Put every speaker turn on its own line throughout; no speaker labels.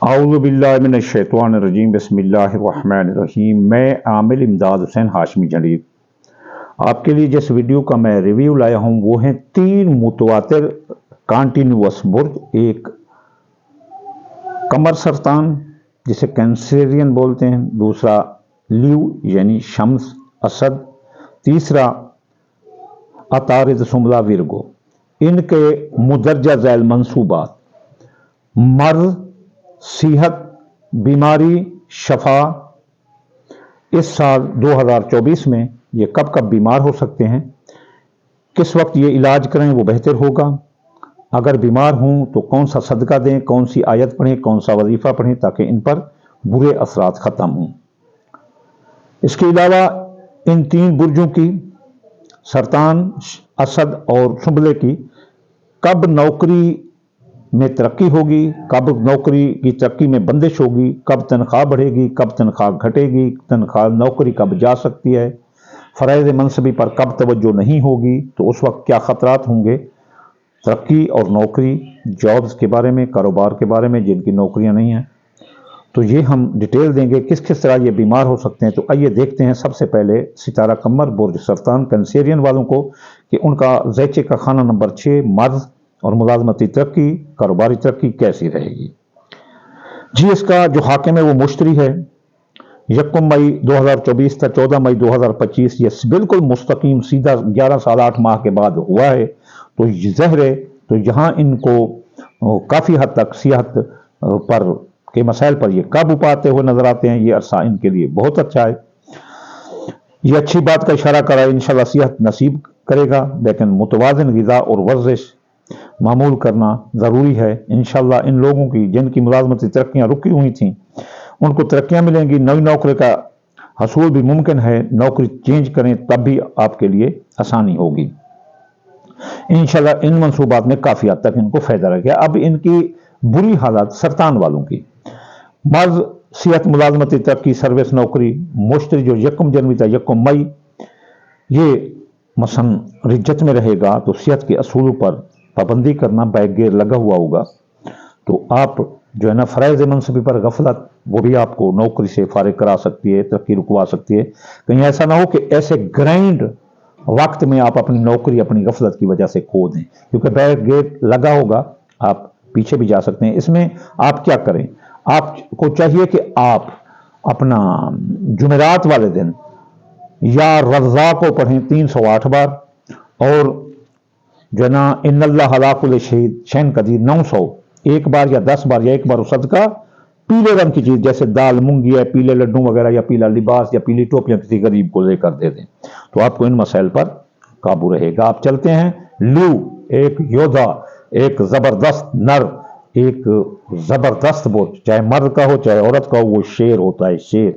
आऊज़ु बिल्लाहि मिनश शैतानिर रजीम बिस्मिल्लाहिर रहमानिर रहीम। मैं आमिल इमदाद हुसैन हाशमी जदीद आपके लिए जिस वीडियो का मैं रिव्यू लाया हूँ वो है 3 मुतवातिर कॉन्टिन्यूअस बुर्ज। एक कमर सरतान जिसे कैंसेरियन बोलते हैं, दूसरा ल्यू यानी शम्स असद, तीसरा अतारिद सुमला विरगो। इनके मुदरजा झैल मंसूबात मर्ज, सेहत, बीमारी, शफा। इस साल 2024 में ये कब कब बीमार हो सकते हैं, किस वक्त ये इलाज करें वो बेहतर होगा, अगर बीमार हों तो कौन सा सदका दें, कौन सी आयत पढ़ें, कौन सा वजीफा पढ़ें ताकि इन पर बुरे असरात ख़त्म हों। इसके अलावा इन 3 बुर्जों की, सरतान, असद और सुंबले की, कब नौकरी में तरक्की होगी, कब नौकरी की तरक्की में बंदिश होगी, कब तनख्वाह बढ़ेगी, कब तनख्वाह घटेगी, तनख्वाह नौकरी कब जा सकती है, फ़राइज़ मनसबी पर कब तवज्जो नहीं होगी तो उस वक्त क्या ख़तरात होंगे। तरक्की और नौकरी, जॉब्स के बारे में, कारोबार के बारे में जिनकी नौकरियां नहीं हैं, तो ये हम डिटेल देंगे किस किस तरह ये बीमार हो सकते हैं। तो आइए देखते हैं सबसे पहले सितारा कमर बुर्ज सरतान कैंसेरियन वालों को कि उनका ज़ैचे का खाना नंबर 6 मर्ज और मुलाजमती तरक्की, कारोबारी तरक्की कैसी रहेगी। जी, इसका जो हाकिम है वो मुश्तरी है। 1 मई 2024 तक 14 मई 2025 ये बिल्कुल मुस्तकीम सीधा 11 साल 8 माह के बाद हुआ है। तो ज़ाहिर है तो यहाँ इनको काफ़ी हद तक सेहत पर के मसाइल पर ये काबू पाते हुए नजर आते हैं। ये अरसा इनके लिए बहुत अच्छा है। ये अच्छी बात का इशारा करा, इंशाल्लाह सेहत नसीब करेगा, लेकिन मुतवाज़िन ग़िज़ा और वर्जिश मामूल करना ज़रूरी है। इंशाल्लाह इन लोगों की जिनकी मुलाजमती तरक्कियाँ रुकी हुई थीं उनको तरक्कियाँ मिलेंगी, नई नौकरी का हसूल भी मुमकिन है। नौकरी चेंज करें तब भी आपके लिए आसानी होगी। इंशाल्लाह इन मनसूबात में काफ़ी हद तक इनको फ़ायदा रहेगा। अब इनकी बुरी हालत सरतान वालों की, मर्ज, सेहत, मुलाजमती तरक्की, सर्विस, नौकरी, मुश्तरी जो 1 जनवरी तक 1 मई ये मसन रिज्जत में रहेगा तो सेहत के असूलों पर पाबंदी करना, बैक गियर लगा हुआ होगा तो आप जो है ना फ़राइज़ मनसबी पर गफलत वो भी आपको नौकरी से फारिग करा सकती है, तरक्की रुकवा सकती है। कहीं ऐसा ना हो कि ऐसे ग्राइंड वक्त में आप अपनी नौकरी अपनी गफलत की वजह से खो दें, क्योंकि बैक गियर लगा होगा, आप पीछे भी जा सकते हैं। इसमें आप क्या करें, आपको चाहिए कि आप अपना जुमेरात वाले दिन या रज़ा को पढ़ें 308 बार, और जो है ना इन्नल्लाह अला कुल्लि शैइन कदीर 900 एक बार या 10 बार या एक बार सदका पीले रंग की चीज जैसे दाल, मूंगी है, पीले लड्डू वगैरह या पीला लिबास या पीली टोपियां किसी गरीब को लेकर दे दें तो आपको इन मसाइल पर काबू रहेगा। आप चलते हैं ल्यू, एक योद्धा, एक जबरदस्त नर, एक जबरदस्त बुर्ज, चाहे मर्द का हो चाहे औरत का हो, वो शेर होता है, शेर।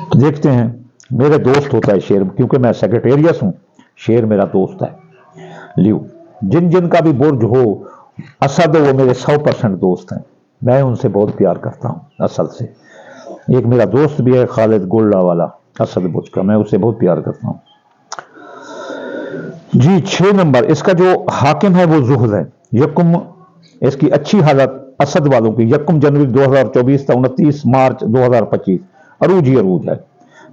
तो देखते हैं, मेरे दोस्त होता है शेर, क्योंकि मैं सेक्रेटेरियस हूं, शेर मेरा दोस्त है। ल्यू, जिन जिन का भी बुर्ज हो, असद वो मेरे 100% दोस्त हैं, मैं उनसे बहुत प्यार करता हूं। असद से एक मेरा दोस्त भी है, खालिद गोल्डा वाला, असद बुर्ज का, मैं उससे बहुत प्यार करता हूं। जी, 6 नंबर इसका जो हाकिम है वो जुहल है। यकुम इसकी अच्छी हालत असद वालों की 1 जनवरी 2024 तक 29 मार्च 2025 अरूज ही अरूज है।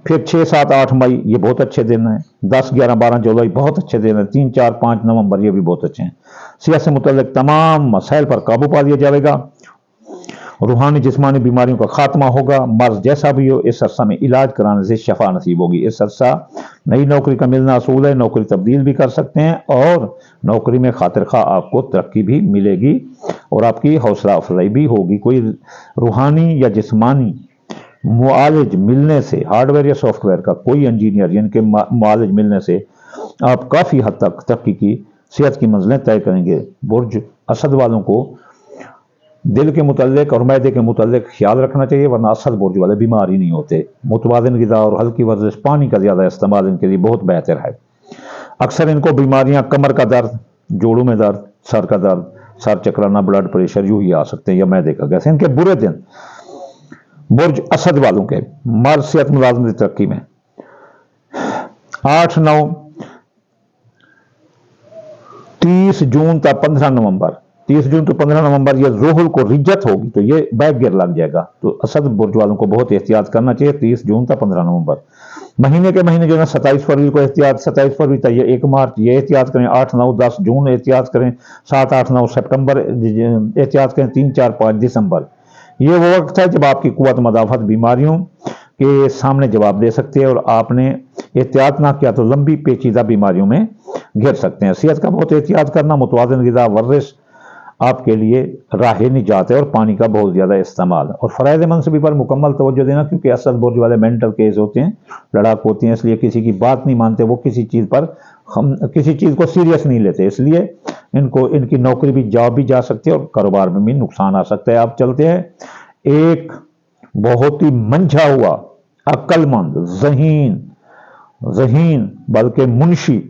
फिर 6, 7, 8 मई ये बहुत अच्छे दिन हैं, 10, 11, 12 जुलाई बहुत अच्छे दिन हैं, 3, 4, 5 नवंबर ये भी बहुत अच्छे हैं। सियासत से मुतल्लिक तमाम मसाइल पर काबू पा लिया जाएगा, रूहानी जिस्मानी बीमारियों का खात्मा होगा। मर्ज जैसा भी हो इस अरसा में इलाज कराने से शफा नसीब होगी। इस अरसा नई नौकरी का मिलना असूल है, नौकरी तब्दील भी कर सकते हैं और नौकरी में खातिर खा आपको तरक्की भी मिलेगी और आपकी हौसला अफजाई भी होगी। कोई रूहानी या जिस्मानी मुआलिज मिलने से, हार्डवेयर या सॉफ्टवेयर का कोई इंजीनियर यानी मुआलिज मिलने से आप काफ़ी हद तक तरक्की की, सेहत की मंजिलें तय करेंगे। बुर्ज असद वालों को दिल के मुतल्लिक और मैदे के मुतल्लिक ख्याल रखना चाहिए, वरना असद बुर्ज वाले बीमार ही नहीं होते। मुतवाज़िन ग़िज़ा और हल्की वर्जिश, पानी का ज़्यादा इस्तेमाल इनके लिए बहुत बेहतर है। अक्सर इनको बीमारियां कमर का दर्द, जोड़ों में दर्द, सर का दर्द, सर चकराना, ब्लड प्रेशर यूं ही आ सकते हैं, या मैदे का गैस। इनके बुरे दिन बुर्ज असद वालों के मर्ज, सेहत, मुलाजमती तरक्की में 8, 9, 30 जून तक 15 नवंबर 30 जून तो 15 नवंबर ये ज़ोहल को रिज्जत होगी तो ये बैक गियर लग जाएगा। तो असद बुर्ज वालों को बहुत एहतियात करना चाहिए 30 जून तक 15 नवंबर। महीने के महीने जो है 27 फरवरी को एहतियात, 27 फरवरी तक, ये 1 मार्च ये एहतियात करें, 8, 9, 10 जून एहतियात करें, 7, 8, 9 सितंबर एहतियात करें, 3, 4, 5 दिसंबर। ये वो वक्त है जब आपकी कुव्वत मदाफत बीमारियों के सामने जवाब दे सकती है और आपने एहतियात ना किया तो लंबी पेचीदा बीमारियों में घिर सकते हैं। सेहत का बहुत एहतियात करना, मुतवाज़िन ग़िज़ा, वर्जिश आपके लिए राह निजात है और पानी का बहुत ज़्यादा इस्तेमाल और फ़राइज़ मनसबी पर मुकम्मल तवज्जो देना, क्योंकि असद बुर्ज वाले मेंटल केस होते हैं, लड़ाक होती हैं, इसलिए किसी की बात नहीं मानते, वो किसी चीज़ पर हम किसी चीज़ को सीरियस नहीं लेते, इसलिए इनको इनकी नौकरी भी जॉब भी जा सकती है और कारोबार में भी नुकसान आ सकता है। आप चलते हैं, एक बहुत ही मंझा हुआ, अक्लमंद, ज़हीन बल्कि मुंशी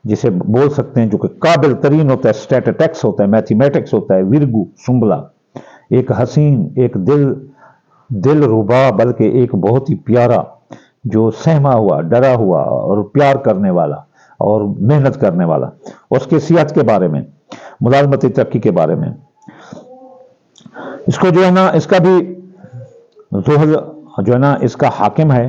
जिसे बोल सकते हैं, जो कि काबिल तरीन होता है, स्टैटिस्टिक्स होता है, मैथमेटिक्स होता है, विरगू सुंबला, एक हसीन, एक दिल रुबा, बल्कि एक बहुत ही प्यारा, जो सहमा हुआ, डरा हुआ और प्यार करने वाला और मेहनत करने वाला, उसकी सेहत के बारे में, मुलाजमती तरक्की के बारे में। इसको जो है ना, इसका भी ज़ोहल जो है ना, इसका हाकिम है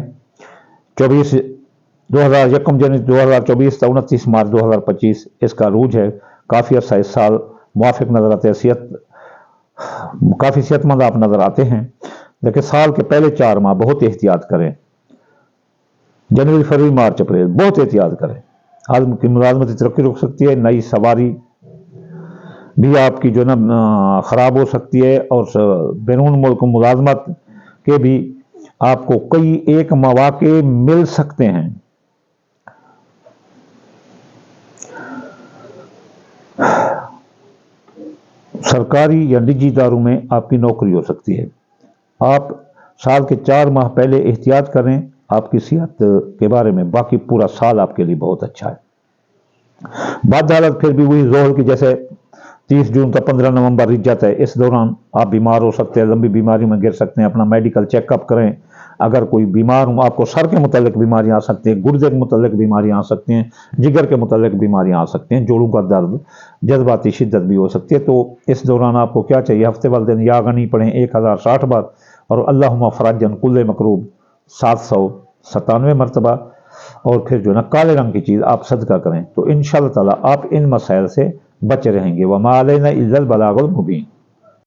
2001 जनवरी 2024 तक 29 मार्च 2025 इसका रूज है। काफ़ी अर्सा इस साल मुआफिक नज़र आते हैं, काफ़ी सेहतमंद आप नज़र आते हैं, लेकिन साल के पहले 4 माह बहुत एहतियात करें। जनवरी, फरवरी, मार्च, अप्रैल बहुत एहतियात करें। आदमी की मुलाजमती तरक्की रुक सकती है, नई सवारी भी आपकी जो ना ख़राब हो सकती है और बैरून मुल्क मुलाजमत के भी आपको कई एक मौके मिल सकते हैं। सरकारी या निजी इदारों में आपकी नौकरी हो सकती है। आप साल के 4 माह पहले एहतियात करें आपकी सेहत के बारे में, बाकी पूरा साल आपके लिए बहुत अच्छा है। बाद हालत फिर भी वही ज़ोहल की जैसे 30 जून तक 15 नवंबर रिज्जत है, इस दौरान आप बीमार हो सकते हैं, लंबी बीमारी में गिर सकते हैं। अपना मेडिकल चेकअप करें, अगर कोई बीमार हो, आपको सर के मुतल्लिक बीमारियां आ सकती हैं, गुर्दे के मुतल्लिक बीमारियां आ सकती हैं, जिगर के मुतल्लिक बीमारियां आ सकती हैं, जोड़ों का दर्द, जज्बाती शिद्दत भी हो सकती है। तो इस दौरान आपको क्या चाहिए, हफ्ते वाले दिन या गनी पढ़ें 1060 बार और अल्लाहुम्मा फ़रजन कुल्ले मकरूब 797 मरतबा, और फिर जो ना काले रंग की चीज़ आप सदका करें, तो इंशाअल्लाह ताला आप इन मसाइल से बचे रहेंगे। वमा अलैना इल्लल बलागुल मुबीन।